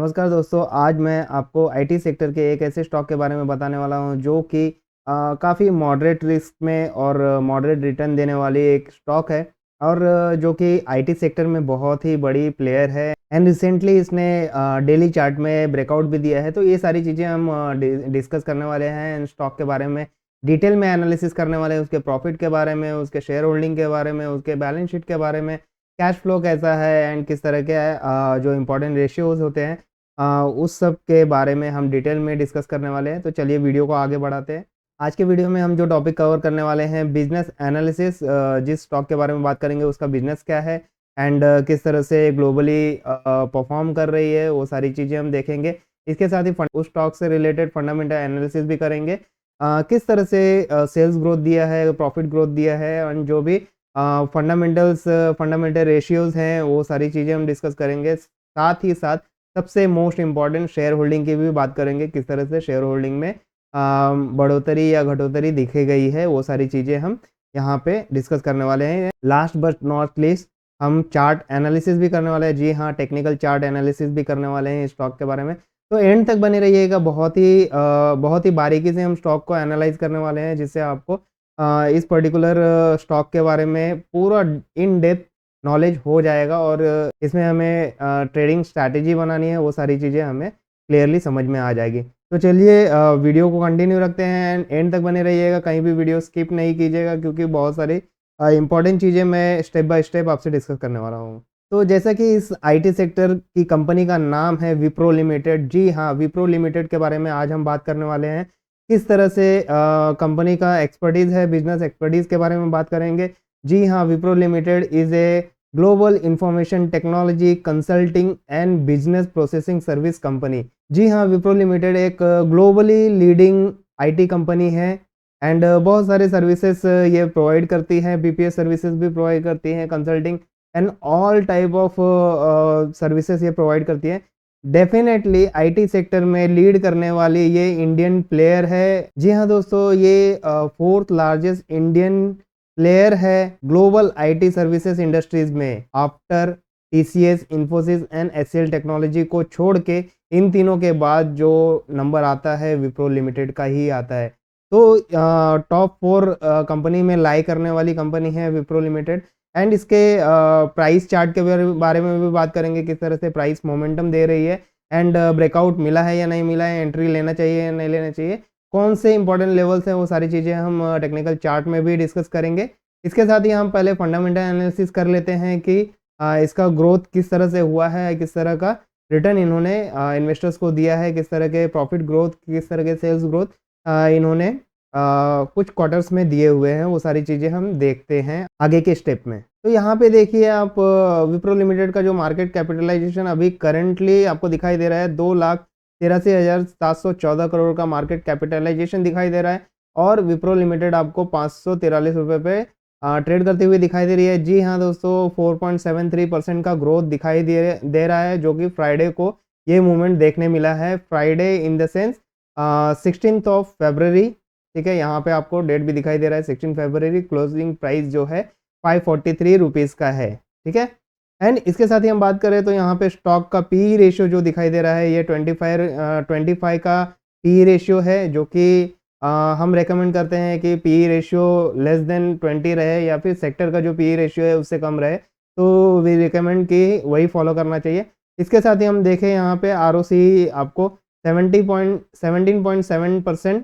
नमस्कार दोस्तों, आज मैं आपको आईटी सेक्टर के एक ऐसे स्टॉक के बारे में बताने वाला हूं जो कि काफ़ी मॉडरेट रिस्क में और मॉडरेट रिटर्न देने वाली एक स्टॉक है और जो कि आईटी सेक्टर में बहुत ही बड़ी प्लेयर है एंड रिसेंटली इसने डेली चार्ट में ब्रेकआउट भी दिया है। तो ये सारी चीज़ें हम डिस्कस करने वाले हैं एंड स्टॉक के बारे में डिटेल में एनालिसिस करने वाले हैं, उसके प्रॉफिट के बारे में, उसके शेयर होल्डिंग के बारे में, उसके बैलेंस शीट के बारे में, कैश फ्लो कैसा है एंड किस तरह के जो इम्पोर्टेंट रेशियोज़ होते हैं उस सब के बारे में हम डिटेल में डिस्कस करने वाले हैं। तो चलिए वीडियो को आगे बढ़ाते हैं। आज के वीडियो में हम जो टॉपिक कवर करने वाले हैं बिज़नेस एनालिसिस, जिस स्टॉक के बारे में बात करेंगे उसका बिज़नेस क्या है एंड किस तरह से ग्लोबली परफॉर्म कर रही है, वो सारी चीज़ें हम देखेंगे। इसके साथ ही उस स्टॉक से रिलेटेड फंडामेंटल एनालिसिस भी करेंगे। किस तरह से सेल्स ग्रोथ दिया है, प्रॉफिट ग्रोथ दिया है एंड जो भी फंडामेंटल रेशियोज़ हैं वो सारी चीज़ें हम डिस्कस करेंगे। साथ ही साथ सबसे मोस्ट इम्पॉर्टेंट शेयर होल्डिंग की भी बात करेंगे, किस तरह से शेयर होल्डिंग में बढ़ोतरी या घटोतरी दिखी गई है, वो सारी चीज़ें हम यहाँ पे डिस्कस करने वाले हैं। लास्ट बट नॉट लीस्ट हम चार्ट एनालिसिस भी करने वाले हैं। जी हाँ, टेक्निकल चार्ट एनालिसिस भी करने वाले हैं स्टॉक के बारे में। तो एंड तक बने रहिएगा। बहुत ही बारीकी से हम स्टॉक को एनालाइज करने वाले हैं, जिससे आपको इस पर्टिकुलर स्टॉक के बारे में पूरा इन डेप्थ नॉलेज हो जाएगा और इसमें हमें ट्रेडिंग स्ट्रैटेजी बनानी है, वो सारी चीज़ें हमें क्लियरली समझ में आ जाएगी। तो चलिए वीडियो को कंटिन्यू रखते हैं एंड एंड तक बने रहिएगा, कहीं भी वीडियो स्किप नहीं कीजिएगा क्योंकि बहुत सारी इंपॉर्टेंट चीज़ें मैं स्टेप बाय स्टेप आपसे डिस्कस करने वाला हूँ। तो जैसा कि इस आईटी सेक्टर की कंपनी का नाम है विप्रो लिमिटेड। जी हाँ, विप्रो लिमिटेड के बारे में आज हम बात करने वाले हैं। किस तरह से कंपनी का एक्सपर्टीज़ है, बिज़नेस एक्सपर्टीज़ के बारे में बात करेंगे। जी हाँ, Wipro limited is a global information technology consulting and business processing service company. जी हाँ, विप्रो लिमिटेड एक ग्लोबली लीडिंग आईटी कंपनी है एंड बहुत सारे सर्विसेज ये प्रोवाइड करती है। बीपीएस सर्विसेज भी प्रोवाइड करती हैं, consulting and all type of services ये प्रोवाइड करती है। डेफिनेटली आईटी सेक्टर में लीड करने वाली ये इंडियन प्लेयर है। जी हाँ दोस्तों, ये फोर्थ लार्जेस्ट इंडियन प्लेयर है ग्लोबल आईटी सर्विसेज इंडस्ट्रीज में। After TCS, Infosys and HCL technology को छोड़ के इन तीनों के बाद जो नंबर आता है विप्रो लिमिटेड का ही आता है। तो टॉप 4 कंपनी में लाई करने वाली कंपनी है विप्रो लिमिटेड एंड इसके प्राइस चार्ट के बारे में भी बात करेंगे, किस तरह से प्राइस मोमेंटम दे रही है एंड ब्रेकआउट मिला है या नहीं मिला है, एंट्री लेना चाहिए या नहीं लेना चाहिए, कौन से इंपॉर्टेंट लेवल्स हैं, वो सारी चीज़ें हम टेक्निकल चार्ट में भी डिस्कस करेंगे। इसके साथ ही हम पहले फंडामेंटल एनालिसिस कर लेते हैं कि इसका ग्रोथ किस तरह से हुआ है, किस तरह का रिटर्न इन्होंने इन्वेस्टर्स को दिया है, किस तरह के प्रॉफिट ग्रोथ, किस तरह के सेल्स ग्रोथ इन्होंने कुछ क्वार्टर्स में दिए हुए हैं, वो सारी चीज़ें हम देखते हैं आगे के स्टेप में। तो यहाँ पे देखिए आप विप्रो लिमिटेड का जो मार्केट कैपिटलाइजेशन अभी करंटली आपको दिखाई दे रहा है 2,83,714 करोड़ का मार्केट कैपिटलाइजेशन दिखाई दे रहा है और विप्रो लिमिटेड आपको 543 रुपये पे ट्रेड करती हुई दिखाई दे रही है। जी हाँ दोस्तों, 4.73% का ग्रोथ दिखाई दे रहा है, जो कि फ्राइडे को ये मूवमेंट देखने मिला है। Friday in the sense 16th of February, ठीक है, यहाँ पे आपको डेट भी दिखाई दे रहा है 16 फरवरी। क्लोजिंग प्राइस जो है 543 रुपीज़ का है, ठीक है। एंड इसके साथ ही हम बात करें तो यहाँ पे स्टॉक का पी रेशियो जो दिखाई दे रहा है ये 25 का पी रेशियो है, जो कि हम रेकमेंड करते हैं कि पी रेशियो लेस देन 20 रहे या फिर सेक्टर का जो पी रेशियो है उससे कम रहे, तो वी रिकमेंड कि वही फॉलो करना चाहिए। इसके साथ ही हम देखें यहाँ पे आरओसी आपको 17.7%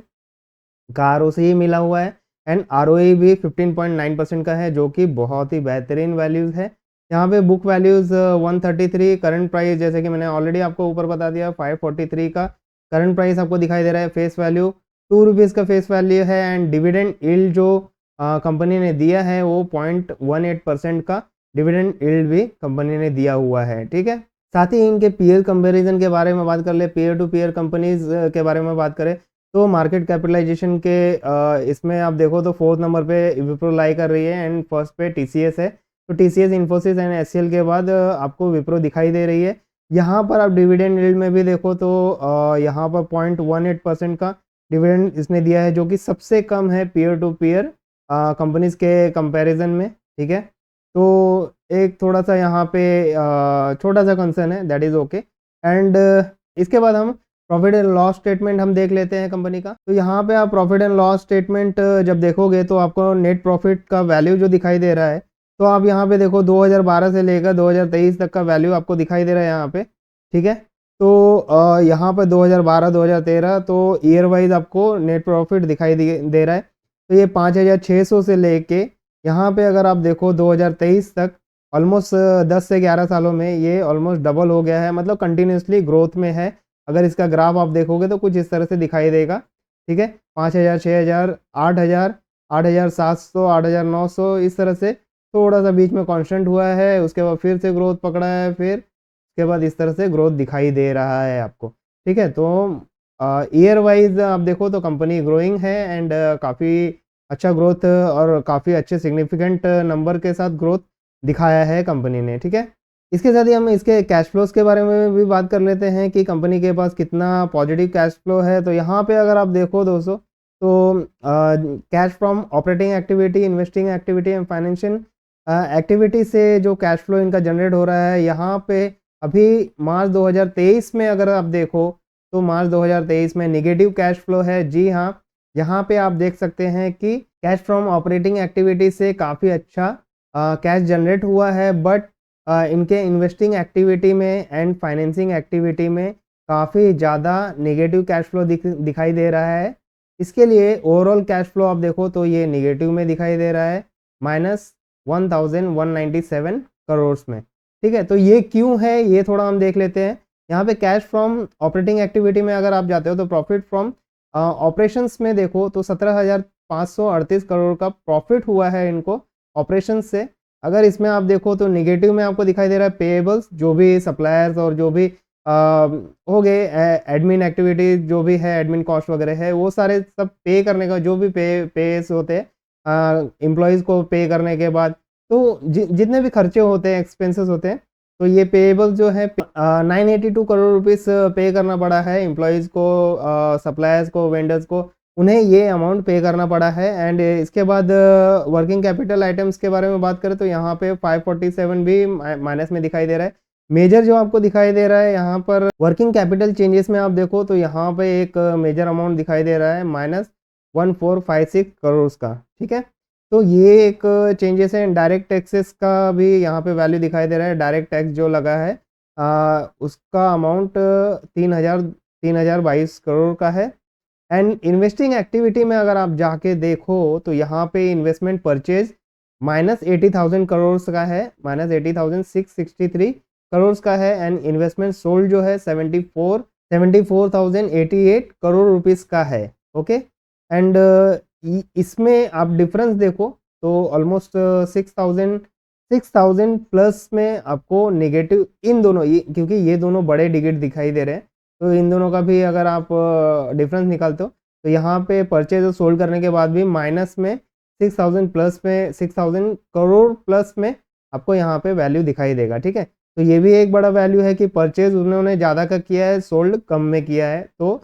का आरओसी मिला हुआ है एंड आरओई भी 15.9% का है, जो कि बहुत ही बेहतरीन वैल्यूज़ है। यहाँ पे बुक वैल्यूज़ 133, करंट प्राइस जैसे कि मैंने ऑलरेडी आपको ऊपर बता दिया 543 का करंट प्राइस आपको दिखाई दे रहा है। फेस वैल्यू 2 रुपीज़ का फेस वैल्यू है एंड डिविडेंड यील्ड जो कंपनी ने दिया है वो 0.18% का डिविडेंड यील्ड भी कंपनी ने दिया हुआ है, ठीक है। साथ ही इनके पीयर कंपैरिजन के बारे में बात कर ले, पीयर टू पीयर कंपनीज के बारे में बात करें तो मार्केट कैपिटलाइजेशन के इसमें आप देखो तो 4th नंबर पे विप्रो लाई कर रही है एंड फर्स्ट पे टीसीएस है। तो टीसीएस, इन्फोसिस एंड एचसीएल के बाद आपको विप्रो दिखाई दे रही है। यहाँ पर आप डिविडेंड यील्ड में भी देखो तो यहाँ पर 0.18% का डिविडेंड इसने दिया है, जो कि सबसे कम है पीयर टू पीयर कंपनीज के कंपैरिजन में, ठीक है। तो एक थोड़ा सा यहाँ पे छोटा सा कंसर्न है, दैट इज़ ओके। एंड इसके बाद हम प्रॉफिट एंड लॉस स्टेटमेंट हम देख लेते हैं कंपनी का। तो यहाँ पे आप प्रॉफिट एंड लॉस स्टेटमेंट जब देखोगे तो आपको नेट प्रॉफिट का वैल्यू जो दिखाई दे रहा है, तो आप यहाँ पे देखो 2012 से लेकर 2023 तक का वैल्यू आपको दिखाई दे रहा है यहाँ पे, ठीक है। तो यहाँ पर 2012-2013 तो ईयर वाइज आपको नेट प्रॉफिट दिखाई दे रहा है। तो ये 5,600 से लेके यहाँ पे अगर आप देखो 2023 तक ऑलमोस्ट 10 से 11 सालों में ये ऑलमोस्ट डबल हो गया है, मतलब कंटिन्यूसली ग्रोथ में है। अगर इसका ग्राफ आप देखोगे तो कुछ इस तरह से दिखाई देगा, ठीक है। 5,000, 6,000, 8,000, 8,700, 8,900 इस तरह से थोड़ा सा बीच में कांस्टेंट हुआ है, उसके बाद फिर से ग्रोथ पकड़ा है, फिर उसके बाद इस तरह से ग्रोथ दिखाई दे रहा है आपको, ठीक है। तो ईयर वाइज आप देखो तो कंपनी ग्रोइंग है एंड काफ़ी अच्छा ग्रोथ और काफ़ी अच्छे सिग्निफिकेंट नंबर के साथ ग्रोथ दिखाया है कंपनी ने, ठीक है। इसके साथ ही हम इसके कैश फ्लोज के बारे में भी बात कर लेते हैं कि कंपनी के पास कितना पॉजिटिव कैश फ्लो है। तो यहाँ पे अगर आप देखो दोस्तों तो cash from operating activity, investing activity and financial activity से जो कैश फ्लो इनका जनरेट हो रहा है, यहाँ पे अभी मार्च 2023 में अगर आप देखो तो मार्च 2023 में नेगेटिव कैश फ्लो है। जी हाँ, यहाँ पे आप देख सकते हैं कि कैश फ्रॉम ऑपरेटिंग एक्टिविटी से काफ़ी अच्छा कैश जनरेट हुआ है, बट इनके इन्वेस्टिंग एक्टिविटी में एंड फाइनेंसिंग एक्टिविटी में काफ़ी ज़्यादा नेगेटिव कैश फ्लो दिखाई दे रहा है। इसके लिए ओवरऑल कैश फ्लो आप देखो तो ये नेगेटिव में दिखाई दे रहा है, -1197 करोड़ में, ठीक है। तो ये क्यों है ये थोड़ा हम देख लेते हैं। यहाँ पे कैश फ्रॉम ऑपरेटिंग एक्टिविटी में अगर आप जाते हो तो प्रॉफिट फ्रॉम ऑपरेशंस में देखो तो 17,538 करोड़ का प्रॉफिट हुआ है इनको ऑपरेशंस से। अगर इसमें आप देखो तो नेगेटिव में आपको दिखाई दे रहा है पेएबल्स, जो भी सप्लायर्स और जो भी हो गए एडमिन एक्टिविटीज जो भी है, एडमिन कॉस्ट वगैरह है, वो सारे सब पे करने का जो भी पेस होते हैं एम्प्लॉयज़ को पे करने के बाद, तो जितने भी खर्चे होते हैं, एक्सपेंसेस होते हैं, तो ये पेएबल्स जो है 982 करोड़ रुपीस पे करना पड़ा है एम्प्लॉयज़ को, सप्लायर्स को, वेंडर्स को, उन्हें ये अमाउंट पे करना पड़ा है। एंड इसके बाद वर्किंग कैपिटल आइटम्स के बारे में बात करें तो यहाँ पे 547 भी माइनस में दिखाई दे रहा है। मेजर जो आपको दिखाई दे रहा है यहाँ पर वर्किंग कैपिटल चेंजेस में आप देखो तो यहाँ पे एक मेजर अमाउंट दिखाई दे रहा है -1456 करोड़ का, ठीक है। तो ये एक चेंजेस है। डायरेक्ट टैक्सेस का भी यहाँ पे वैल्यू दिखाई दे रहा है। डायरेक्ट टैक्स जो लगा है उसका अमाउंट 3,022 करोड़ का है। एंड इन्वेस्टिंग एक्टिविटी में अगर आप जाके देखो तो यहाँ पे इन्वेस्टमेंट परचेज -80,000 करोड़ का है, -80,663 करोड़ का है। एंड इन्वेस्टमेंट सोल्ड जो है 74,088 करोड़ रुपीस का है, ओके। एंड इसमें आप डिफरेंस देखो तो ऑलमोस्ट 6,000 प्लस में आपको नेगेटिव इन दोनों, ये क्योंकि ये दोनों बड़े डिजिट दिखाई दे रहे हैं, तो इन दोनों का भी अगर आप डिफरेंस निकालते हो तो यहाँ पे परचेज और सोल्ड करने के बाद भी माइनस में 6,000 प्लस में 6,000 करोड़ प्लस में आपको यहाँ पे वैल्यू दिखाई देगा, ठीक है। तो ये भी एक बड़ा वैल्यू है कि परचेज उन्होंने ज़्यादा का किया है, सोल्ड कम में किया है। तो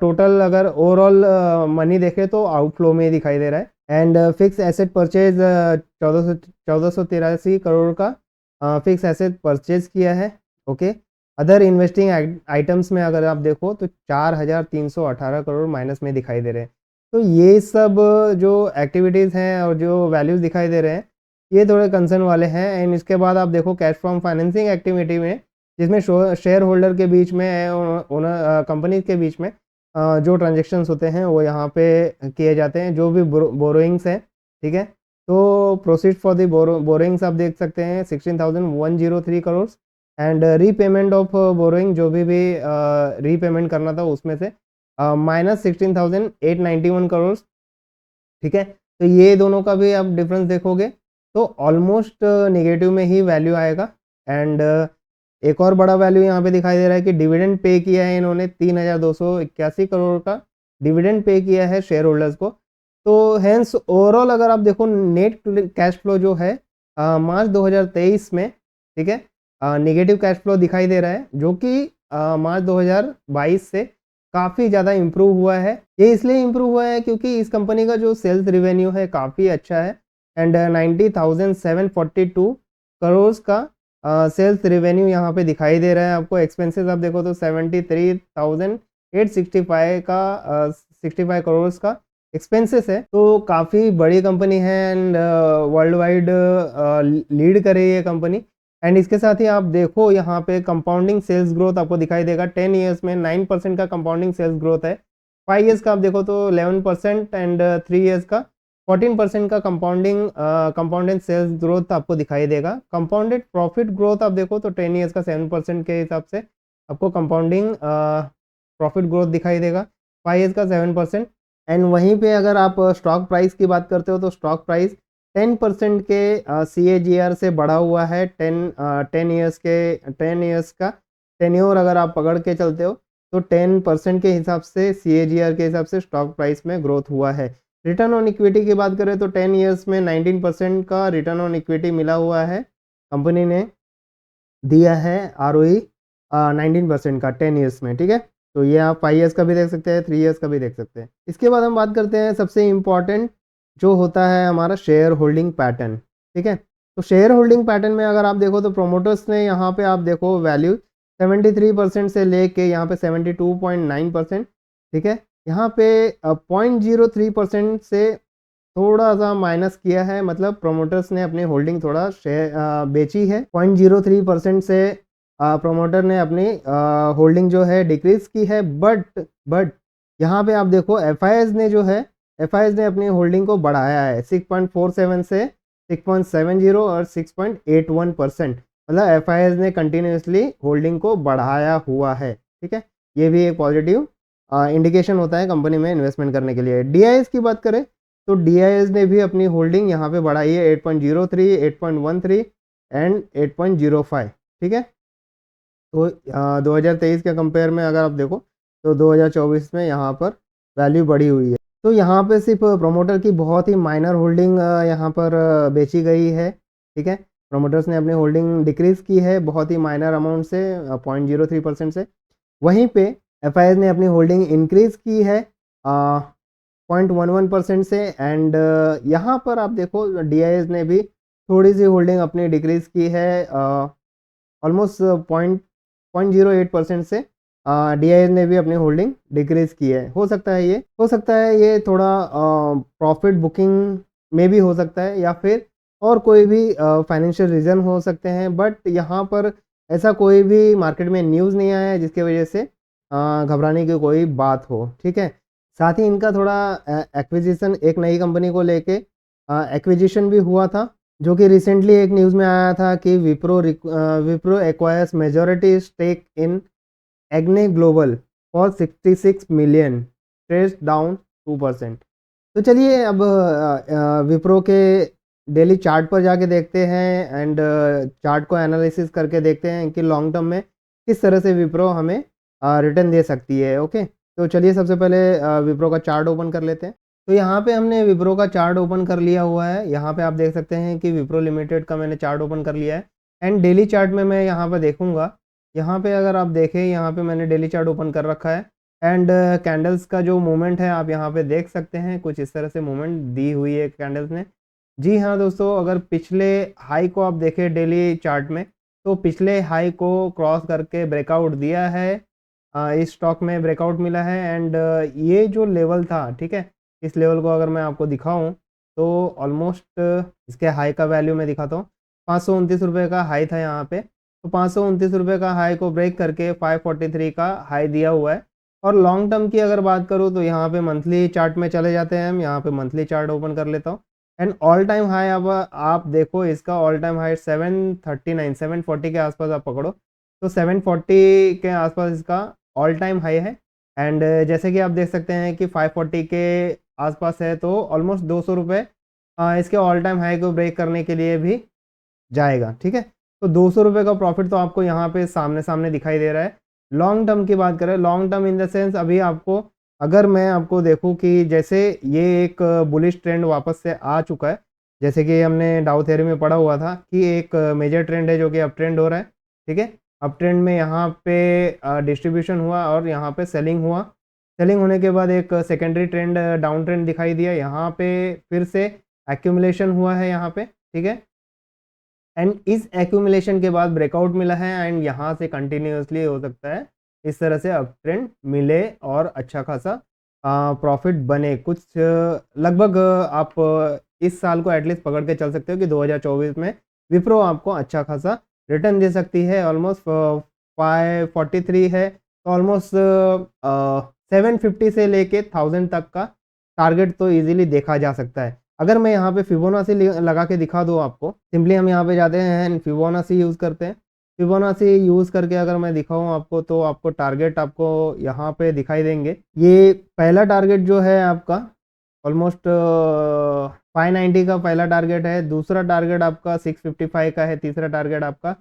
टोटल अगर ओवरऑल मनी देखें तो आउटफ्लो में दिखाई दे रहा है। And fix asset purchase 1483 crore का फिक्स एसेट परचेज किया है, ओके। अदर इन्वेस्टिंग आइटम्स में अगर आप देखो तो 4,318 करोड़ माइनस में दिखाई दे रहे हैं। तो ये सब जो एक्टिविटीज़ हैं और जो वैल्यूज़ दिखाई दे रहे हैं, ये थोड़े कंसर्न वाले हैं। एंड इसके बाद आप देखो कैश फ्रॉम फाइनेंसिंग एक्टिविटी में, जिसमें शेयर होल्डर के बीच में, ओनर कंपनी के बीच में जो ट्रांजेक्शन्स होते हैं वो यहाँ पे किए जाते हैं, जो भी बोरोइंग्स हैं, ठीक है। तो प्रोसीड फॉर द बोरोइंग्स आप देख सकते हैं 16,103 crore. And repayment of borrowing जो भी रीपेमेंट करना था उसमें से -16,891 करोड़, ठीक है। तो ये दोनों का भी आप डिफरेंस देखोगे तो ऑलमोस्ट नेगेटिव में ही वैल्यू आएगा। एंड एक और बड़ा वैल्यू यहाँ पे दिखाई दे रहा है कि डिविडेंड पे किया है इन्होंने 3,281 करोड़ का डिविडेंड पे किया है शेयर होल्डर्स को। तो हेंस ओवरऑल अगर आप देखो नेट कैश फ्लो जो है मार्च 2023 में, ठीक है, नेगेटिव कैश फ्लो दिखाई दे रहा है, जो कि मार्च 2022 से काफ़ी ज़्यादा इम्प्रूव हुआ है। ये इसलिए इम्प्रूव हुआ है क्योंकि इस कंपनी का जो सेल्स रिवेन्यू है काफ़ी अच्छा है। एंड 90,742 करोड़ का सेल्स रेवेन्यू यहाँ पे दिखाई दे रहा है आपको। एक्सपेंसेस आप देखो तो 73,865 का 65 करोड़ का एक्सपेंसेस है। तो काफ़ी बड़ी कंपनी है एंड वर्ल्ड वाइड लीड कर रही है कंपनी। एंड इसके साथ ही आप देखो यहाँ पे कंपाउंडिंग सेल्स ग्रोथ आपको दिखाई देगा। 10 ईयर्स में 9% का कंपाउंडिंग सेल्स ग्रोथ है। 5 ईयर्स का आप देखो तो 11% एंड 3 ईयर्स का 14% का कंपाउंडेड सेल्स ग्रोथ आपको दिखाई देगा। कंपाउंडेड प्रॉफिट ग्रोथ आप देखो तो 10 ईयर्स का 7% के हिसाब से आपको कंपाउंडिंग प्रॉफिट ग्रोथ दिखाई देगा। 5 ईयर्स का 7%। एंड वहीं पे अगर आप स्टॉक प्राइस की बात करते हो तो स्टॉक प्राइस 10% के CAGR से बढ़ा हुआ है। 10 ईयर्स का टेन्योर अगर आप पकड़ के चलते हो तो 10% के हिसाब से CAGR के हिसाब से स्टॉक प्राइस में ग्रोथ हुआ है। रिटर्न ऑन इक्विटी की बात करें तो 10 ईयर्स में 19% का रिटर्न ऑन इक्विटी मिला हुआ है। कंपनी ने दिया है ROE 19% का 10 ईयर्स में, ठीक है। तो ये आप 5 ईयर्स का भी देख सकते हैं, 3 ईयर्स का भी देख सकते हैं। इसके बाद हम बात करते हैं सबसे इम्पॉर्टेंट जो होता है हमारा शेयर होल्डिंग पैटर्न, ठीक है। तो शेयर होल्डिंग पैटर्न में अगर आप देखो तो प्रोमोटर्स ने यहाँ पे आप देखो वैल्यू 73% से लेके यहाँ पे 72.9%, ठीक है। यहाँ पे 0.03% से थोड़ा सा माइनस किया है, मतलब प्रोमोटर्स ने अपनी होल्डिंग थोड़ा शेयर बेची है। 0.03% से प्रोमोटर ने अपनी होल्डिंग जो है डिक्रीज की है। बट यहाँ पे आप देखो FIS ने अपनी होल्डिंग को बढ़ाया है 6.47 से 6.70 और 6.81%। मतलब FIS ने कंटिन्यूसली होल्डिंग को बढ़ाया हुआ है, ठीक है। ये भी एक पॉजिटिव इंडिकेशन होता है कंपनी में इन्वेस्टमेंट करने के लिए। DIS की बात करें तो DIS ने भी अपनी होल्डिंग यहाँ पे बढ़ाई है 8.03, 8.13 एंड 8.05, ठीक है। तो 2023 के कंपेयर में अगर आप देखो तो 2024 में यहाँ पर वैल्यू बढ़ी हुई है। तो यहाँ पे सिर्फ प्रोमोटर की बहुत ही माइनर होल्डिंग यहाँ पर बेची गई है, ठीक है। प्रोमोटर्स ने अपनी होल्डिंग डिक्रीज की है बहुत ही माइनर अमाउंट से 0.03% से। वहीं पे FIS ने अपनी होल्डिंग इंक्रीज की है 0.11% से। एंड यहाँ पर आप देखो DIS ने भी थोड़ी सी होल्डिंग अपनी डिक्रीज की है ऑलमोस्ट 0.08% से। DIS ने भी अपनी होल्डिंग डिक्रीज की है। हो सकता है ये थोड़ा प्रॉफिट बुकिंग में भी हो सकता है या फिर और कोई भी फाइनेंशियल रीज़न हो सकते हैं। बट यहाँ पर ऐसा कोई भी मार्केट में न्यूज़ नहीं आया है जिसकी वजह से घबराने की कोई बात हो, ठीक है। साथ ही इनका थोड़ा एक्विजिशन एक नई कंपनी को लेके एक्विजिशन भी हुआ था, जो कि रिसेंटली एक न्यूज़ में आया था कि Wipro acquires majority stake in एग्ने global for 66 million, trades down 2%। तो चलिए अब विप्रो के डेली चार्ट पर जाके देखते हैं एंड चार्ट को एनालिसिस करके देखते हैं कि लॉन्ग टर्म में किस तरह से विप्रो हमें रिटर्न दे सकती है। ओके, तो चलिए सबसे पहले विप्रो का चार्ट ओपन कर लेते हैं। तो यहाँ पे हमने विप्रो का चार्ट ओपन कर लिया हुआ है। यहाँ पे आप देख सकते हैं कि विप्रो लिमिटेड का मैंने चार्ट ओपन कर लिया है एंड डेली चार्ट में मैं यहाँ पर देखूँगा। यहाँ पे अगर आप देखें, यहाँ पे मैंने डेली चार्ट ओपन कर रखा है एंड कैंडल्स का जो मूवमेंट है आप यहाँ पे देख सकते हैं। कुछ इस तरह से मूवमेंट दी हुई है कैंडल्स ने। जी हाँ दोस्तों, अगर पिछले हाई को आप देखें डेली चार्ट में तो पिछले हाई को क्रॉस करके ब्रेकआउट दिया है। इस स्टॉक में ब्रेकआउट मिला है एंड ये जो लेवल था, ठीक है, इस लेवल को अगर मैं आपको दिखाऊं तो ऑलमोस्ट इसके हाई का वैल्यू मैं दिखाता हूँ। 529 रुपये का हाई था यहाँ पे। तो 529 रुपये का हाई को ब्रेक करके 543 का हाई दिया हुआ है। और लॉन्ग टर्म की अगर बात करूँ तो यहाँ पे मंथली चार्ट में चले जाते हैं हम। यहाँ पे मंथली चार्ट ओपन कर लेता हूँ एंड ऑल टाइम हाई अब आप देखो, इसका ऑल टाइम हाई 739 740 के आसपास आप पकड़ो तो 740 के आसपास इसका ऑल टाइम हाई है। एंड जैसे कि आप देख सकते हैं कि 540 के आसपास है तो ऑलमोस्ट 200 रुपये इसके ऑल टाइम हाई को ब्रेक करने के लिए भी जाएगा, ठीक है। तो 200 रुपये का प्रॉफिट तो आपको यहाँ पे सामने सामने दिखाई दे रहा है। लॉन्ग टर्म की बात करें, long term in the sense अभी आपको, अगर मैं आपको देखूँ कि जैसे ये एक बुलिश ट्रेंड वापस से आ चुका है, जैसे कि हमने डाउ थ्योरी में पढ़ा हुआ था कि एक मेजर ट्रेंड है जो कि अप ट्रेंड हो रहा है, ठीक है। अप ट्रेंड में यहाँ पे डिस्ट्रीब्यूशन हुआ और यहाँ पे सेलिंग हुआ। सेलिंग होने के बाद एक सेकेंडरी ट्रेंड डाउन ट्रेंड दिखाई दिया, यहाँ पे फिर से एक्यूमुलेशन हुआ है यहाँ पे, ठीक है। एंड इस एक्यूमुलेशन के बाद ब्रेकआउट मिला है एंड यहाँ से कंटिन्यूअसली हो सकता है इस तरह से अप ट्रेंड मिले और अच्छा खासा प्रॉफिट बने। कुछ लगभग आप इस साल को एटलीस्ट पकड़ के चल सकते हो कि 2024 में विप्रो आपको अच्छा खासा रिटर्न दे सकती है। ऑलमोस्ट 543 है तो ऑलमोस्ट 750 से लेके 1000 तक का टारगेट तो इजीली देखा जा सकता है। अगर मैं यहाँ पे फिबोनाची लगा के दिखा दूँ आपको, सिंपली हम यहाँ पे जाते हैं एंड फिबोनाची यूज़ करते हैं। फिबोनाची यूज़ करके अगर मैं दिखाऊँ आपको तो आपको टारगेट आपको यहाँ पे दिखाई देंगे। ये पहला टारगेट जो है आपका ऑलमोस्ट 590 का पहला टारगेट है, दूसरा टारगेट आपका 655 का है, तीसरा टारगेट आपका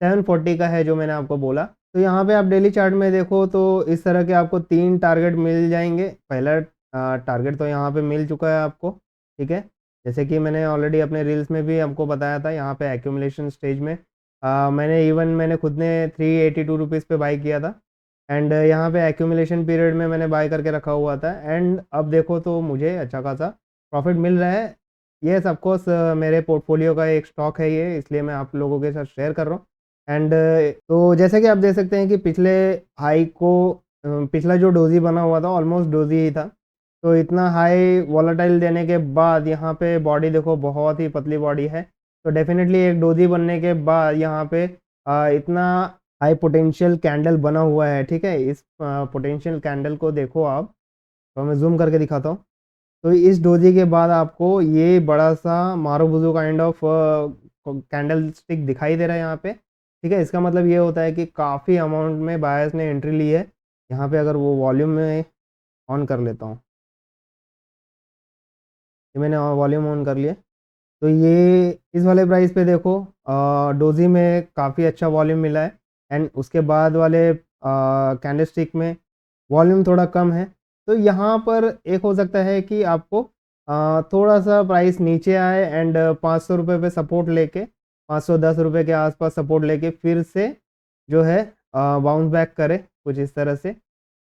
740 का है जो मैंने आपको बोला। तो यहाँ पे आप डेली चार्ट में देखो तो इस तरह के आपको 3 टारगेट मिल जाएंगे। पहला टारगेट तो यहाँ पे मिल चुका है आपको, ठीक है। जैसे कि मैंने ऑलरेडी अपने रील्स में भी आपको बताया था, यहाँ पे एक्यूमुलेशन स्टेज में मैंने खुद ने 382 रुपीज़ पे बाई किया था एंड यहाँ पे एक्यूमुलेशन पीरियड में मैंने बाय करके रखा हुआ था एंड अब देखो तो मुझे अच्छा खासा प्रॉफिट मिल रहा है। येस ऑफकोर्स मेरे पोर्टफोलियो का एक स्टॉक है ये, इसलिए मैं आप लोगों के साथ शेयर कर रहा हूँ। एंड तो जैसे कि आप देख सकते हैं कि पिछले हाई को पिछला जो डोजी बना हुआ था ऑलमोस्ट डोजी ही था, तो इतना हाई वॉलेटाइल देने के बाद यहाँ पे बॉडी देखो बहुत ही पतली बॉडी है। तो डेफिनेटली एक डोजी बनने के बाद यहाँ पे इतना हाई पोटेंशियल कैंडल बना हुआ है, ठीक है। इस पोटेंशियल कैंडल को देखो आप, तो मैं जूम करके दिखाता हूँ। तो इस डोजी के बाद आपको ये बड़ा सा marubozu kind of candle stick दिखाई दे रहा है यहाँ पे, ठीक है। इसका मतलब ये होता है कि काफ़ी अमाउंट में बायर्स ने एंट्री ली है। यहाँ पे अगर वो वॉल्यूम में ऑन कर लेता हूँ, ये मैंने वॉल्यूम ऑन कर लिया, तो ये इस वाले प्राइस पे देखो डोजी में काफ़ी अच्छा वॉल्यूम मिला है एंड उसके बाद वाले कैंडलस्टिक में वॉल्यूम थोड़ा कम है। तो यहाँ पर एक हो सकता है कि आपको थोड़ा सा प्राइस नीचे आए एंड 500 रुपये पे सपोर्ट लेके 510 रुपये के आसपास सपोर्ट लेके फिर से जो है बाउंस बैक करे कुछ इस तरह से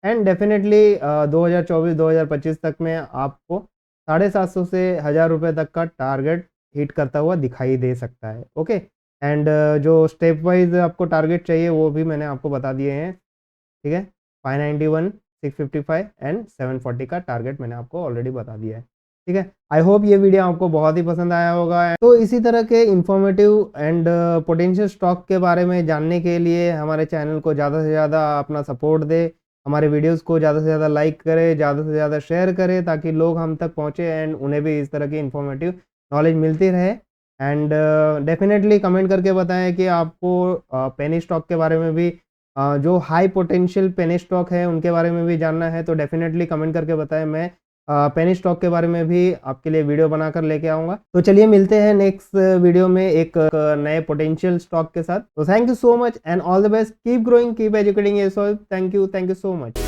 एंड डेफिनेटली 2024-2025 तक में आपको 750 से 1000 रुपये तक का टारगेट हिट करता हुआ दिखाई दे सकता है। ओके एंड जो स्टेप वाइज आपको टारगेट चाहिए वो भी मैंने आपको बता दिए हैं, ठीक है। 591, 655 एंड 740 का टारगेट मैंने आपको ऑलरेडी बता दिया है, ठीक है। आई होप ये वीडियो आपको बहुत ही पसंद आया होगा। तो इसी तरह के इंफॉर्मेटिव एंड पोटेंशियल स्टॉक के बारे में जानने के लिए हमारे चैनल को ज़्यादा से ज़्यादा अपना सपोर्ट दे, हमारे वीडियोस को ज़्यादा से ज़्यादा लाइक करें, ज़्यादा से ज़्यादा शेयर करें ताकि लोग हम तक पहुँचे एंड उन्हें भी इस तरह की इंफॉर्मेटिव नॉलेज मिलती रहे। एंड डेफिनेटली कमेंट करके बताएं कि आपको पेनी स्टॉक के बारे में भी जो हाई पोटेंशियल पेनी स्टॉक है उनके बारे में भी जानना है, तो डेफिनेटली कमेंट करके बताएं। मैं पेनी स्टॉक के बारे में भी आपके लिए वीडियो बनाकर लेके आऊँगा। तो चलिए मिलते हैं नेक्स्ट वीडियो में एक नए पोटेंशियल स्टॉक के साथ। तो thank you so much and all the best, keep growing, keep educating yourself. Thank you so much.